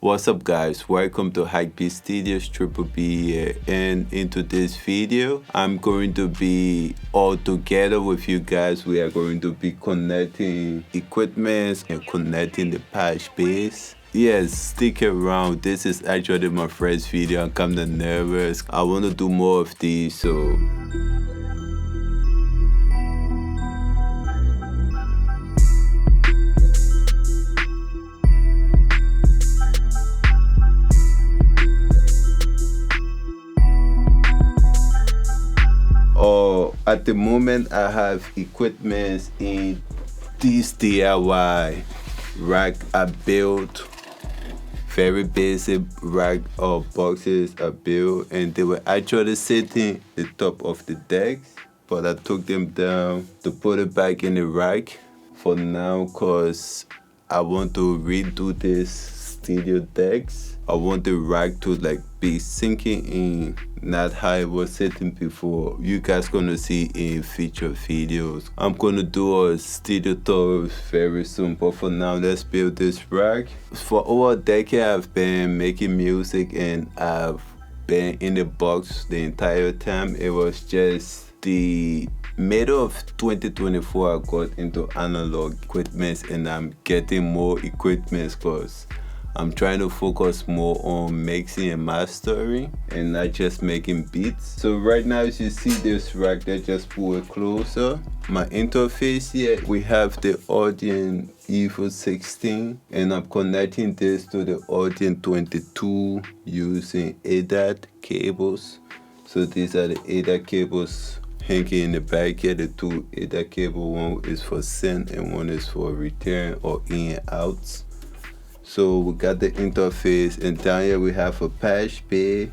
What's up guys, welcome to Hypebeast Studios, Triple B here, and into this video I'm going to be all together with you guys. We are going to be connecting equipment and connecting the Patchbay. Yes, stick around. This is actually my first video. I'm kind of nervous. I want to do more of these, so at the moment I have equipment in this DIY rack I built. Very basic rack of boxes I built, and they were actually sitting at the top of the decks, but I took them down to put it back in the rack for now because I want to redo this studio decks. I want the rack to be sinking in, not how it was sitting before. You guys gonna see in future videos. I'm gonna do a studio tour very soon, but for now let's build this rack. For over a decade I've been making music and I've been in the box the entire time. It was just the middle of 2024 I got into analog equipment, and I'm getting more equipment because I'm trying to focus more on mixing and mastering and not just making beats. So right now, as you see this rack, let's just pull it closer. My interface here, we have the Audience Evo 16, and I'm connecting this to the Audience 22 using ADAT cables. So these are the ADAT cables hanging in the back here. The two ADAT cable, one is for send and one is for return or in and outs. So we got the interface, and down here we have a Patchbay.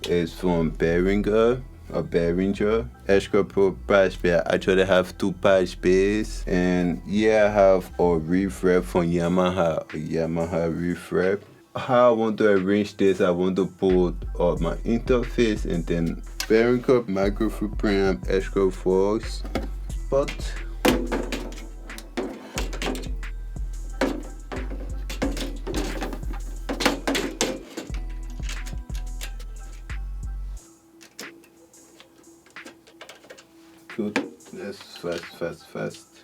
It's from Behringer Pro Patchbay. I actually have two Patchbays, and yeah, I have a reverb from Yamaha REV100. How I want to arrange this, I want to put my interface and then Behringer microphone preamp extra force, but good. Let's fast.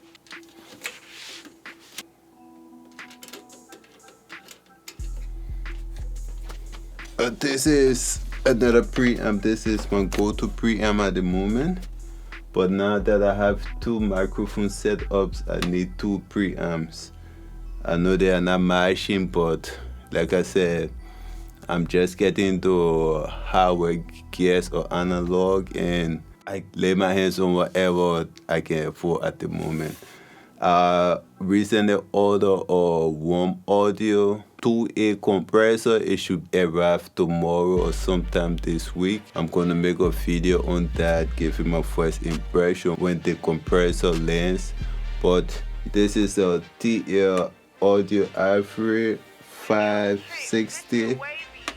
This is another preamp. This is my go-to preamp at the moment. But now that I have two microphone setups, I need two preamps. I know they are not matching, but like I said, I'm just getting into hardware gears or analog, and I lay my hands on whatever I can afford at the moment. Recently ordered a warm audio 2A compressor. It should arrive tomorrow or sometime this week. I'm gonna make a video on that, giving my first impression when the compressor lands. But this is a TL Audio IVORY 560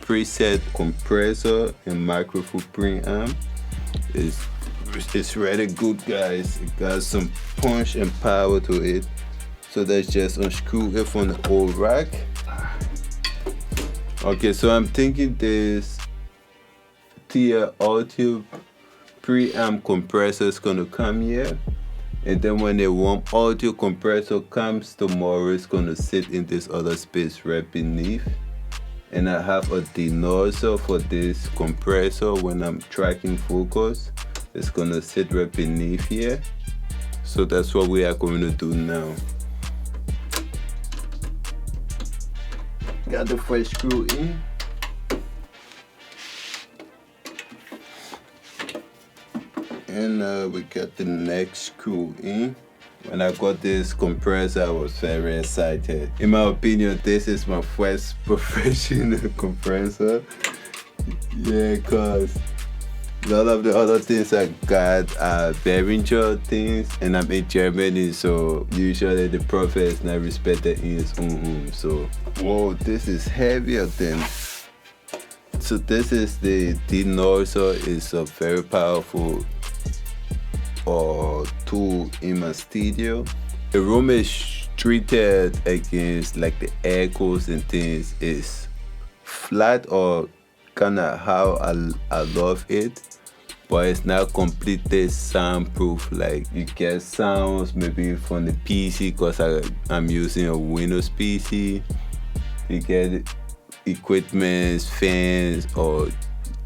preset compressor and microphone preamp. It's really good, guys. It got some punch and power to it. So let's just unscrew it from the old rack. Okay, so I'm thinking this TL Audio preamp compressor is gonna come here, and then when the warm audio compressor comes tomorrow, it's gonna sit in this other space right beneath. And I have a denoiser for this compressor when I'm tracking focus. It's gonna sit right beneath here. So that's what we are going to do now. Got the first screw in. And we got the next screw in. When I got this compressor, I was very excited. In my opinion, this is my first professional compressor. Yeah, cause a lot of the other things I got are Behringer things, and I'm in Germany, so usually the prophet is not respected in his own home. So, whoa, this is heavier than. So this is the denoiser. It's a very powerful tool in my studio. The room is treated against like the echoes and things is flat or kind of how I love it, but it's not completely soundproof. Like you get sounds maybe from the PC because I'm using a Windows PC. You get equipment, fans, or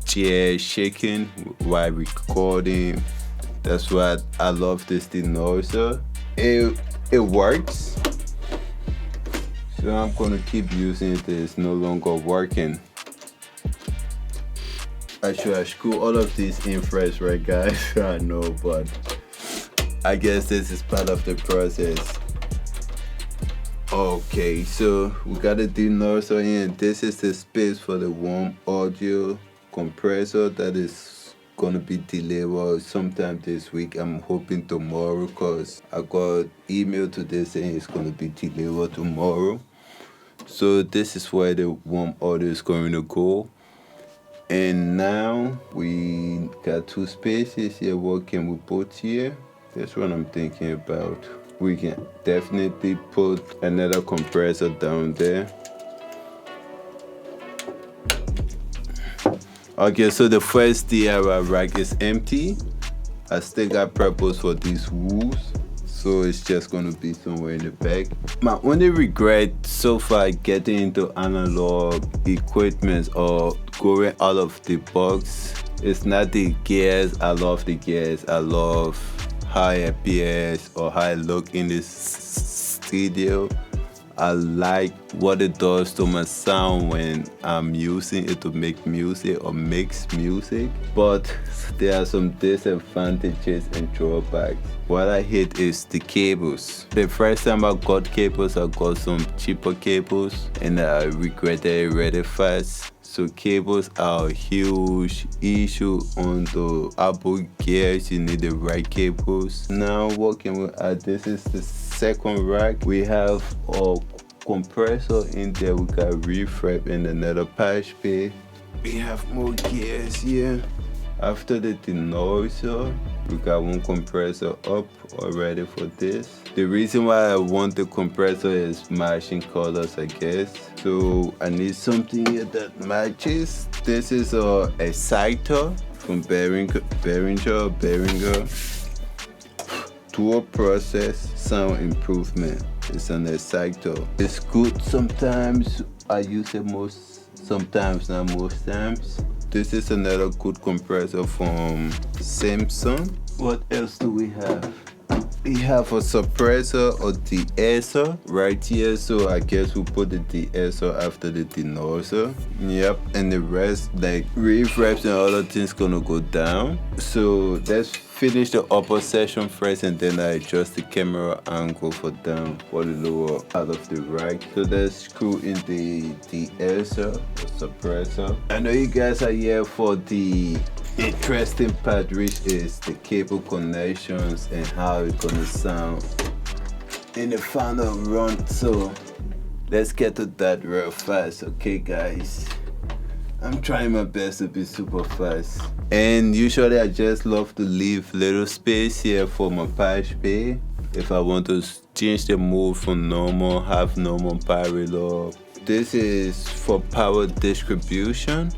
chair shaking while recording. That's why I love this denoiser. It works, so I'm gonna keep using it. It's no longer working. I should screw all of these in first, right guys? I know, but I guess this is part of the process. Okay, so we got a denoiser in. This is the space for the warm audio compressor that is gonna be delivered sometime this week. I'm hoping tomorrow because I got email today saying it's gonna be delivered tomorrow. So this is where the warm audio is going to go. And now we got two spaces here. What can we put here? That's what I'm thinking about. We can definitely put another compressor down there. Okay, so the first DIY rack is empty. I still got purpose for these wools, so it's just gonna be somewhere in the back. My only regret so far getting into analog equipment or going out of the box, it's not the gears. I love the gears. I love how it appears or how it look in this studio. I like what it does to my sound when I'm using it to make music or mix music, but there are some disadvantages and drawbacks. What I hate is the cables. The first time I got cables, I got some cheaper cables and I regretted it really fast. So cables are a huge issue on the Apple gears. You need the right cables. Now what can we add? This is the second rack. We have a compressor in there. We got reverb and another Patchbay. We have more gears here. After the denoiser, we got one compressor up already for this. The reason why I want the compressor is matching colors, I guess. So I need something here that matches. This is a exciter from Behringer dual process sound improvement. It's an exciter. It's good sometimes. I use it sometimes, not most times. This is another good compressor from Samson. What else do we have? We have a suppressor or de-esser right here, so I guess we'll put the de-esser after the denoiser. Yep, and the rest, like reverbs and other things, gonna go down. So let's finish the upper section first, and then I adjust the camera angle for down for the lower part of the rack. So let's screw in the de-esser or suppressor. I know you guys are here for the interesting part, which is the cable connections and how it's gonna sound in the final run. So let's get to that real fast, okay guys? I'm trying my best to be super fast. And usually I just love to leave little space here for my Patchbay. If I want to change the mode from normal, have normal parallel. This is for power distribution.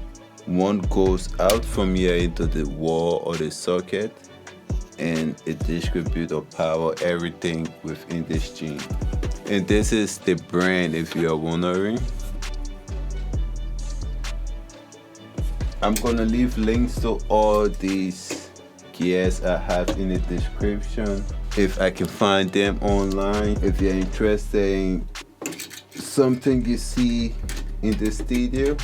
One goes out from here into the wall or the socket, and it distributes or power everything within this gene. And this is the brand if you are wondering. I'm gonna leave links to all these gears I have in the description if I can find them online. If you're interested in something you see in the studio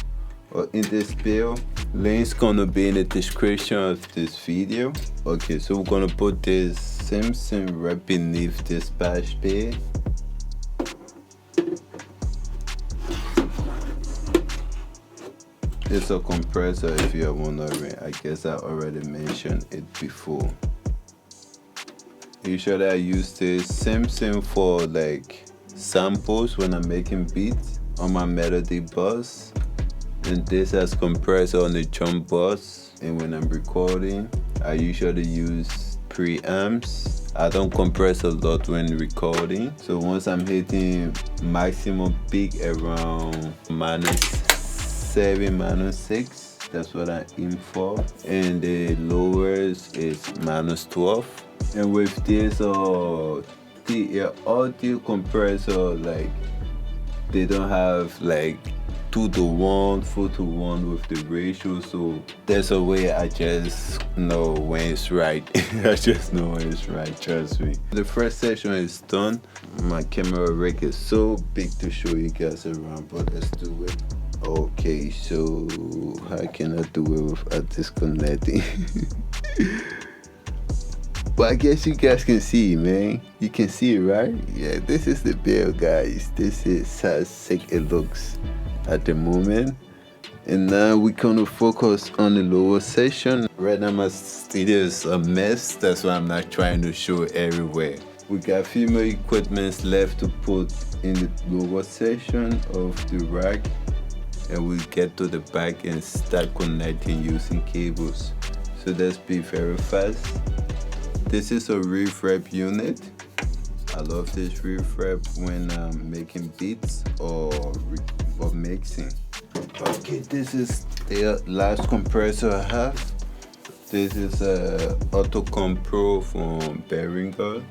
or in this build, links gonna be in the description of this video. Okay, so we're gonna put this Samson right beneath this Patchbay. It's a compressor if you are wondering. I guess I already mentioned it before. Usually I use this Samson for like samples when I'm making beats on my melody bus. And this has compressor on the drum bus, and when I'm recording I usually use preamps. I don't compress a lot when recording, so once I'm hitting maximum peak around -7, -6. That's what I aim for. And the lowest is -12. And with this the audio compressor, like they don't have like 2:1, 4:1 with the ratio, so there's a way I just know when it's right. I just know when it's right, trust me. The first session is done. My camera rig is so big to show you guys around, but let's do it. Okay, so how can I do it without disconnecting? But I guess you guys can see, man. You can see it, right? Yeah, this is the build, guys. This is how sick it looks at the moment. And now we're gonna focus on the lower section. Right now my studio is a mess. That's why I'm not trying to show everywhere. We got a few more equipments left to put in the lower section of the rack. And we'll get to the back and start connecting using cables. So let's be very fast. This is a reverb unit. I love this reverb when I'm making beats or mixing. Okay, this is the last compressor I have. This is a Autocom Pro from Behringer.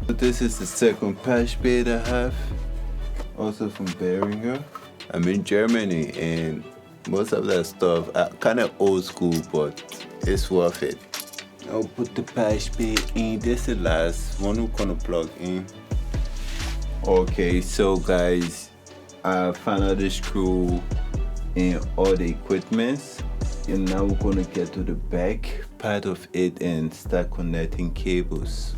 This is the second Patchbay that I have, also from Behringer. I'm in Germany and most of that stuff kind of old school, but it's worth it. I'll put the Patchbay in. This is the last one we're gonna plug in. Okay, so guys, I found out the screw in all the equipments, and now we're gonna get to the back part of it and start connecting cables.